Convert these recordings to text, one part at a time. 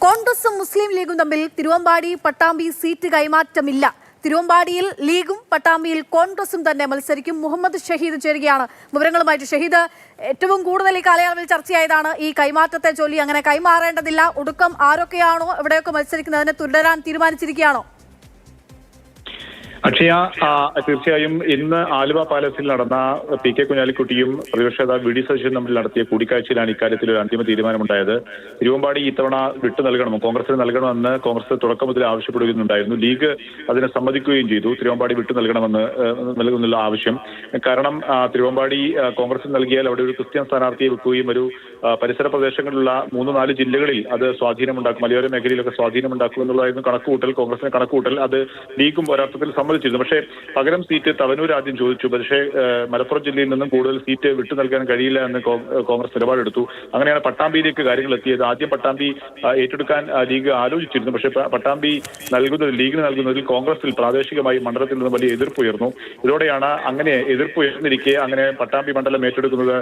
കോൺഗ്രസും മുസ്ലിം ലീഗും തമ്മിൽ തിരുവമ്പാടി പട്ടാമ്പി സീറ്റ് കൈമാറ്റമില്ല. തിരുവമ്പാടിയിൽ ലീഗും പട്ടാമ്പിയിൽ കോൺഗ്രസും തന്നെ മത്സരിക്കും. മുഹമ്മദ് ഷഹീദ് ചേരുകയാണ് വിവരങ്ങളുമായിട്ട്. ഷഹീദ്, ഏറ്റവും കൂടുതൽ ഈ കാലയളവിൽ ചർച്ചയായതാണ് ഈ കൈമാറ്റത്തെ ചൊല്ലി. അങ്ങനെ കൈമാറേണ്ടതില്ല, ഒടുക്കം ആരൊക്കെയാണോ എവിടെയൊക്കെ മത്സരിക്കുന്നതിനെ തുടരാൻ തീരുമാനിച്ചിരിക്കുകയാണോ? അക്ഷയ, തീർച്ചയായും ഇന്ന് ആലുവ പാലസിൽ നടന്ന പി കെ കുഞ്ഞാലിക്കുട്ടിയും പ്രതിപക്ഷ നേതാവ് വി ഡി സതീശനും തമ്മിൽ നടത്തിയ കൂടിക്കാഴ്ചയിലാണ് ഇക്കാര്യത്തിൽ ഒരു അന്തിമ തീരുമാനമുണ്ടായത്. തിരുവമ്പാടി ഇത്തവണ വിട്ടു നൽകണമെന്ന് കോൺഗ്രസിന് നൽകണമെന്ന് കോൺഗ്രസ് തുടക്കം മുതൽ ആവശ്യപ്പെടുകയുണ്ടായിരുന്നു. ലീഗ് അതിനെ സമ്മതിക്കുകയും ചെയ്തു. തിരുവമ്പാടി വിട്ടു നൽകുന്നുള്ള ആവശ്യം. കാരണം തിരുവമ്പാടി കോൺഗ്രസിന് നൽകിയാൽ അവിടെ ഒരു ക്രിസ്ത്യൻ സ്ഥാനാർത്ഥിയെ വെക്കുകയും ഒരു പരിസര പ്രദേശങ്ങളിലുള്ള 3-4 ജില്ലകളിൽ അത് സ്വാധീനമുണ്ടാക്കും, മലയോര മേഖലയിലൊക്കെ സ്വാധീനമുണ്ടാക്കും എന്നുള്ളതായിരുന്നു കണക്കുകൂട്ടൽ. കോൺഗ്രസിന്റെ കണക്കുകൂട്ടൽ. അത് ലീഗും ഒരർത്ഥത്തിൽ സമ്മതിച്ചിരുന്നു. പക്ഷേ പകരം സീറ്റ് തവനൂർ ആദ്യം ചോദിച്ചു. പക്ഷേ മലപ്പുറം ജില്ലയിൽ നിന്നും കൂടുതൽ സീറ്റ് വിട്ടു നൽകാൻ കഴിയില്ല എന്ന് കോൺഗ്രസ് നിലപാടെടുത്തു. അങ്ങനെയാണ് പട്ടാമ്പിയിലേക്ക് കാര്യങ്ങൾ എത്തിയത്. ആദ്യം പട്ടാമ്പി ഏറ്റെടുക്കാൻ ലീഗ് ആലോചിച്ചിരുന്നു. പക്ഷേ പട്ടാമ്പി ലീഗിന് നൽകുന്നതിൽ കോൺഗ്രസിൽ പ്രാദേശികമായി മണ്ഡലത്തിൽ നിന്ന് വലിയ എതിർപ്പുയർന്നു. ഇതോടെയാണ് അങ്ങനെ എതിർപ്പ് ഉയർന്നിരിക്കെ അങ്ങനെ പട്ടാമ്പി മണ്ഡലം ഏറ്റെടുക്കുന്നത്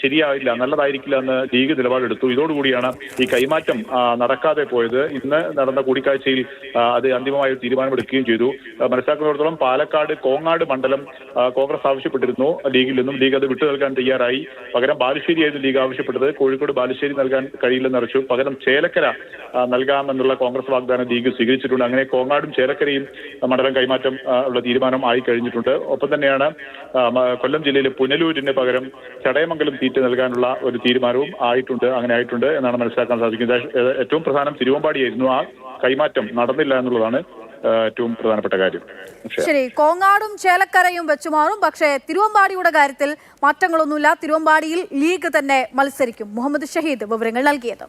ശരിയായില്ല, നല്ലതായിരിക്കില്ല എന്ന് ലീഗ് നിലപാടെടുത്തു. ഇതോടുകൂടിയാണ് ഈ കൈമാറ്റം നടക്കാതെ പോയത്. ഇന്ന് നടന്ന കൂടിക്കാഴ്ചയിൽ അത് അന്തിമമായ തീരുമാനമെടുക്കുകയും ചെയ്തു. മനസ്സിലാക്കുന്നിടത്തോളം പാലക്കാട് കോങ്ങാട് മണ്ഡലം കോൺഗ്രസ് ആവശ്യപ്പെട്ടിരുന്നു ലീഗിൽ നിന്നും. ലീഗ് അത് വിട്ടു നൽകാൻ തയ്യാറായി. പകരം ബാലുശ്ശേരിയായിരുന്നു ലീഗ് ആവശ്യപ്പെട്ടത്. കോഴിക്കോട് ബാലുശ്ശേരി നൽകാൻ കഴിയില്ലെന്ന് അറിയിച്ചു. പകരം ചേലക്കര നൽകാമെന്നുള്ള കോൺഗ്രസ് വാഗ്ദാനം ലീഗ് സ്വീകരിച്ചിട്ടുണ്ട്. അങ്ങനെ കോങ്ങാടും ചേലക്കരയും മണ്ഡലം കൈമാറ്റം ഉള്ള തീരുമാനം ആയി കഴിഞ്ഞിട്ടുണ്ട്. ഒപ്പം തന്നെയാണ് കൊല്ലം ജില്ലയിലെ പുനലൂരിന് പകരം ചടയമംഗലം സീറ്റ് നൽകാനുള്ള ഒരു തീരുമാനവും അങ്ങനെ ആയിട്ടുണ്ട് എന്നാണ് മനസ്സിലാക്കാൻ സാധിക്കുന്നത്. ഏറ്റവും പ്രധാനം തിരുവമ്പാടിയായിരുന്നു. ആ കൈമാറ്റം നടന്നില്ല എന്നുള്ളതാണ് ഏറ്റവും പ്രധാനപ്പെട്ട കാര്യം. ശരി, കോങ്ങാടും ചേലക്കരയും വെച്ചുമാറും. പക്ഷേ തിരുവമ്പാടിയുടെ കാര്യത്തിൽ മാറ്റങ്ങളൊന്നുമില്ല. തിരുവമ്പാടിയിൽ ലീഗ് തന്നെ മത്സരിക്കും. മുഹമ്മദ് ഷഹീദ് വിവരങ്ങൾ നൽകിയത്.